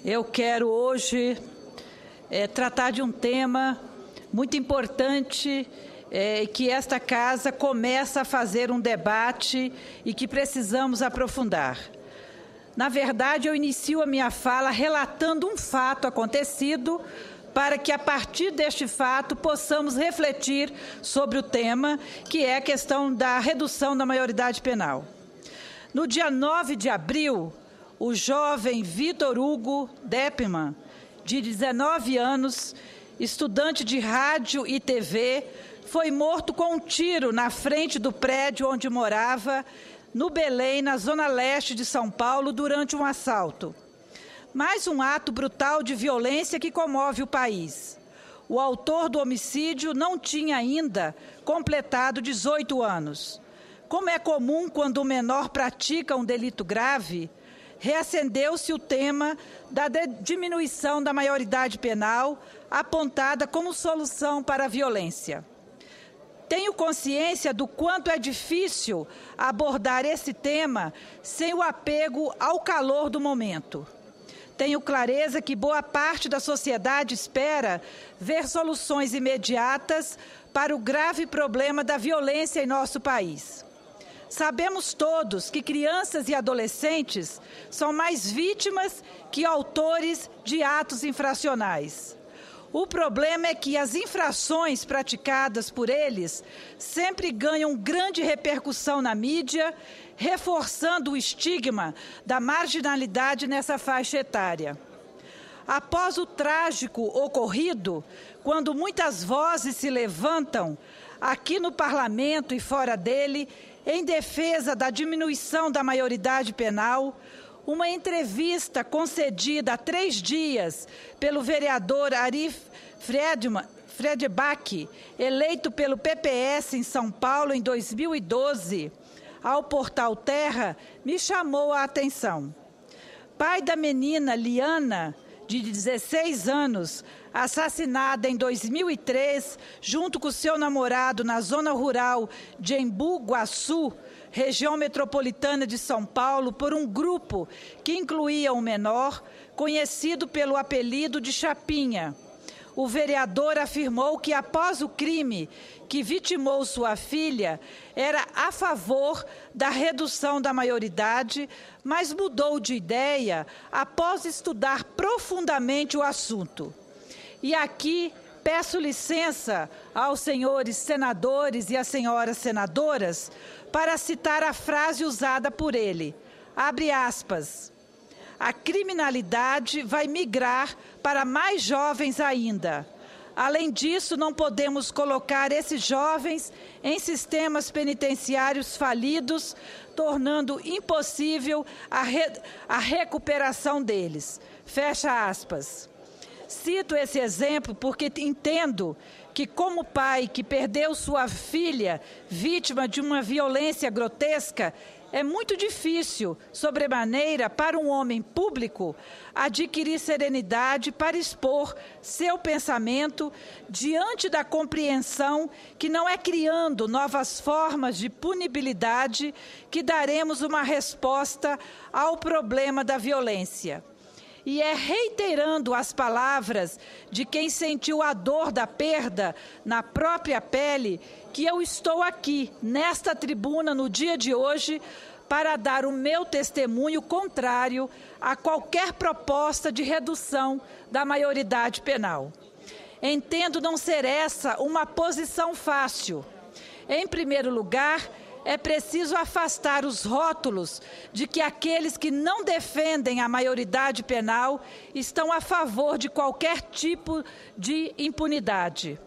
Eu quero hoje tratar de um tema muito importante que esta casa começa a fazer um debate e que precisamos aprofundar. Na verdade, eu inicio a minha fala relatando um fato acontecido para que, a partir deste fato, possamos refletir sobre o tema, que é a questão da redução da maioridade penal. No dia 9 de abril, o jovem Vitor Hugo Deppmann, de 19 anos, estudante de rádio e TV, foi morto com um tiro na frente do prédio onde morava, no Belém, na zona leste de São Paulo, durante um assalto. Mais um ato brutal de violência que comove o país. O autor do homicídio não tinha ainda completado 18 anos. Como é comum quando o menor pratica um delito grave, reacendeu-se o tema da diminuição da maioridade penal, apontada como solução para a violência. Tenho consciência do quanto é difícil abordar esse tema sem o apego ao calor do momento. Tenho clareza que boa parte da sociedade espera ver soluções imediatas para o grave problema da violência em nosso país. Sabemos todos que crianças e adolescentes são mais vítimas que autores de atos infracionais. O problema é que as infrações praticadas por eles sempre ganham grande repercussão na mídia, reforçando o estigma da marginalidade nessa faixa etária. Após o trágico ocorrido, quando muitas vozes se levantam, aqui no Parlamento e fora dele, em defesa da diminuição da maioridade penal, uma entrevista concedida há 3 dias pelo vereador Arif Fredebach, eleito pelo PPS em São Paulo em 2012, ao portal Terra, me chamou a atenção. Pai da menina Liana, de 16 anos, assassinada em 2003, junto com seu namorado na zona rural de Embu Guaçu, região metropolitana de São Paulo, por um grupo que incluía um menor, conhecido pelo apelido de Chapinha. O vereador afirmou que, após o crime que vitimou sua filha, era a favor da redução da maioridade, mas mudou de ideia após estudar profundamente o assunto. E aqui peço licença aos senhores senadores e às senhoras senadoras para citar a frase usada por ele. Abre aspas. A criminalidade vai migrar para mais jovens ainda. Além disso, não podemos colocar esses jovens em sistemas penitenciários falidos, tornando impossível a recuperação deles. Fecha aspas. Cito esse exemplo porque entendo que, como pai que perdeu sua filha vítima de uma violência grotesca, é muito difícil, sobremaneira, para um homem público adquirir serenidade para expor seu pensamento diante da compreensão que não é criando novas formas de punibilidade que daremos uma resposta ao problema da violência. E é reiterando as palavras de quem sentiu a dor da perda na própria pele que eu estou aqui, nesta tribuna, no dia de hoje, para dar o meu testemunho contrário a qualquer proposta de redução da maioridade penal. Entendo não ser essa uma posição fácil. Em primeiro lugar, é preciso afastar os rótulos de que aqueles que não defendem a maioridade penal estão a favor de qualquer tipo de impunidade.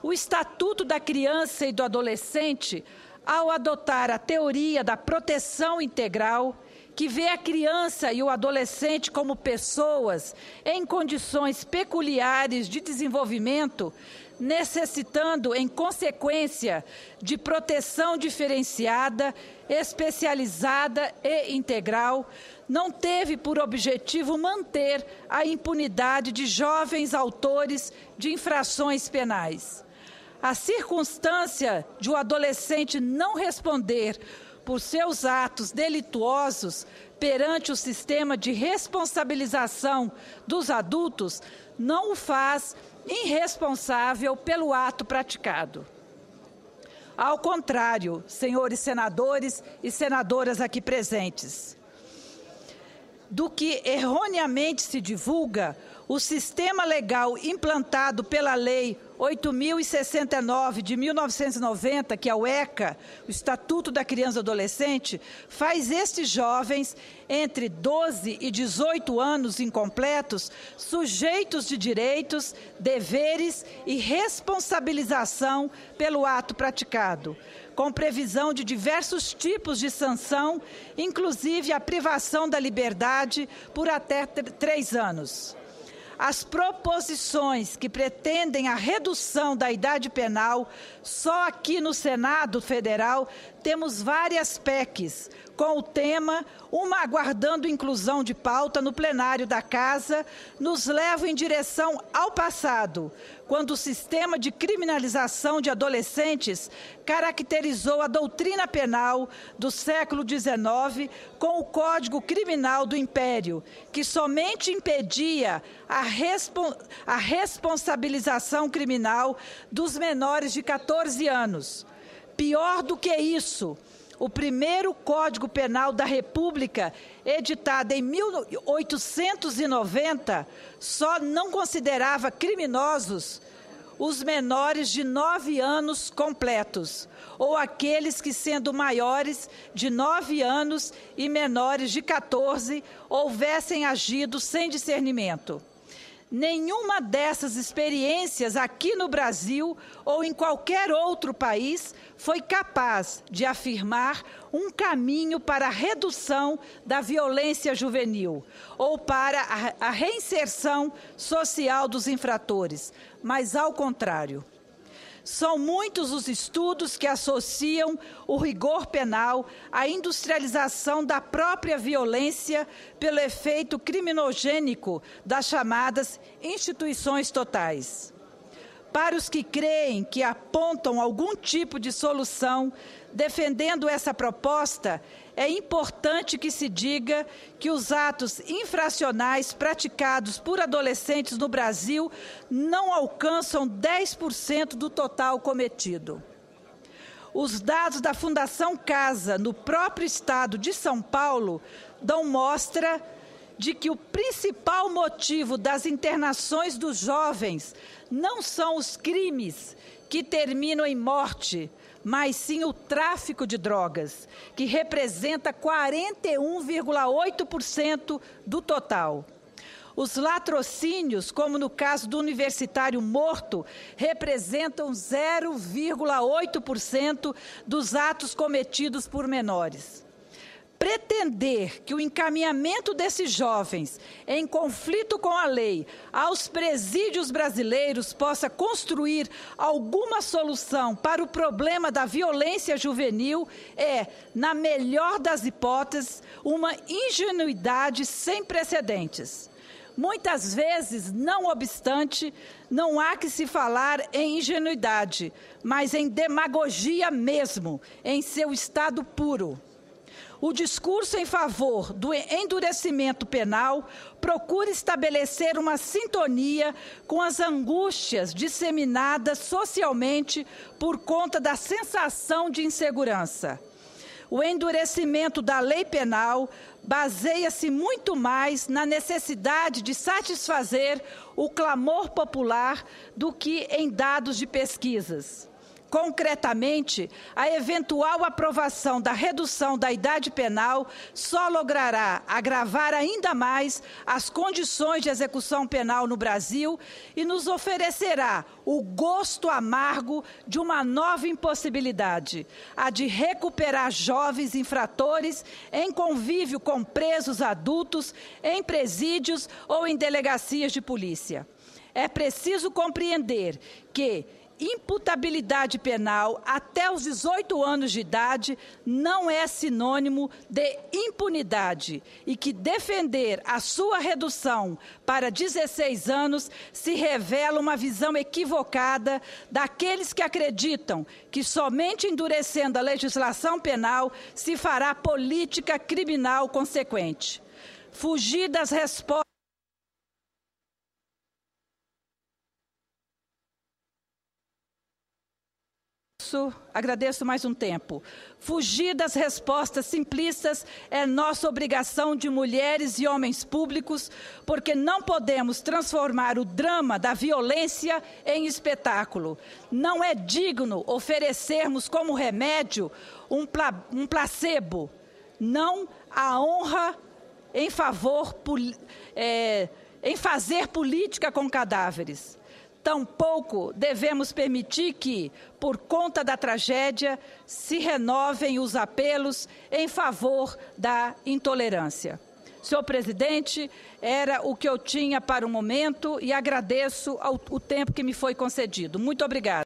O Estatuto da Criança e do Adolescente, ao adotar a teoria da proteção integral, que vê a criança e o adolescente como pessoas em condições peculiares de desenvolvimento, necessitando, em consequência, de proteção diferenciada, especializada e integral, não teve por objetivo manter a impunidade de jovens autores de infrações penais. A circunstância de o adolescente não responder por seus atos delituosos perante o sistema de responsabilização dos adultos, não o faz irresponsável pelo ato praticado. Ao contrário, senhores senadores e senadoras aqui presentes, do que erroneamente se divulga, o sistema legal implantado pela Lei 8.069 de 1990, que é o ECA, o Estatuto da Criança e Adolescente, faz estes jovens entre 12 e 18 anos incompletos sujeitos de direitos, deveres e responsabilização pelo ato praticado, com previsão de diversos tipos de sanção, inclusive a privação da liberdade por até 3 anos. As proposições que pretendem a redução da idade penal, só aqui no Senado Federal temos várias PECs, com o tema, uma aguardando inclusão de pauta no plenário da Casa, nos levam em direção ao passado, quando o sistema de criminalização de adolescentes caracterizou a doutrina penal do século XIX com o Código Criminal do Império, que somente impedia a responsabilização criminal dos menores de 14 anos. Pior do que isso, o primeiro Código Penal da República, editado em 1890, só não considerava criminosos os menores de 9 anos completos, ou aqueles que, sendo maiores de 9 anos e menores de 14, houvessem agido sem discernimento. Nenhuma dessas experiências aqui no Brasil ou em qualquer outro país foi capaz de afirmar um caminho para a redução da violência juvenil ou para a reinserção social dos infratores, mas ao contrário. São muitos os estudos que associam o rigor penal à industrialização da própria violência pelo efeito criminogênico das chamadas instituições totais. Para os que creem que apontam algum tipo de solução defendendo essa proposta, é importante que se diga que os atos infracionais praticados por adolescentes no Brasil não alcançam 10% do total cometido. Os dados da Fundação Casa, no próprio estado de São Paulo, dão mostra de que o principal motivo das internações dos jovens não são os crimes que terminam em morte, mas sim o tráfico de drogas, que representa 41,8% do total. Os latrocínios, como no caso do universitário morto, representam 0,8% dos atos cometidos por menores. Pretender que o encaminhamento desses jovens, em conflito com a lei, aos presídios brasileiros possa construir alguma solução para o problema da violência juvenil é, na melhor das hipóteses, uma ingenuidade sem precedentes. Muitas vezes, não obstante, não há que se falar em ingenuidade, mas em demagogia mesmo, em seu estado puro. O discurso em favor do endurecimento penal procura estabelecer uma sintonia com as angústias disseminadas socialmente por conta da sensação de insegurança. O endurecimento da lei penal baseia-se muito mais na necessidade de satisfazer o clamor popular do que em dados de pesquisas. Concretamente, a eventual aprovação da redução da idade penal só logrará agravar ainda mais as condições de execução penal no Brasil e nos oferecerá o gosto amargo de uma nova impossibilidade, a de recuperar jovens infratores em convívio com presos adultos, em presídios ou em delegacias de polícia. É preciso compreender que, imputabilidade penal até os 18 anos de idade não é sinônimo de impunidade e que defender a sua redução para 16 anos se revela uma visão equivocada daqueles que acreditam que somente endurecendo a legislação penal se fará política criminal consequente. Fugir das respostas Agradeço mais um tempo. Fugir das respostas simplistas é nossa obrigação de mulheres e homens públicos, porque não podemos transformar o drama da violência em espetáculo. Não é digno oferecermos como remédio um placebo, não a honra em fazer política com cadáveres. Tampouco devemos permitir que, por conta da tragédia, se renovem os apelos em favor da intolerância. Senhor presidente, era o que eu tinha para o momento e agradeço o tempo que me foi concedido. Muito obrigada.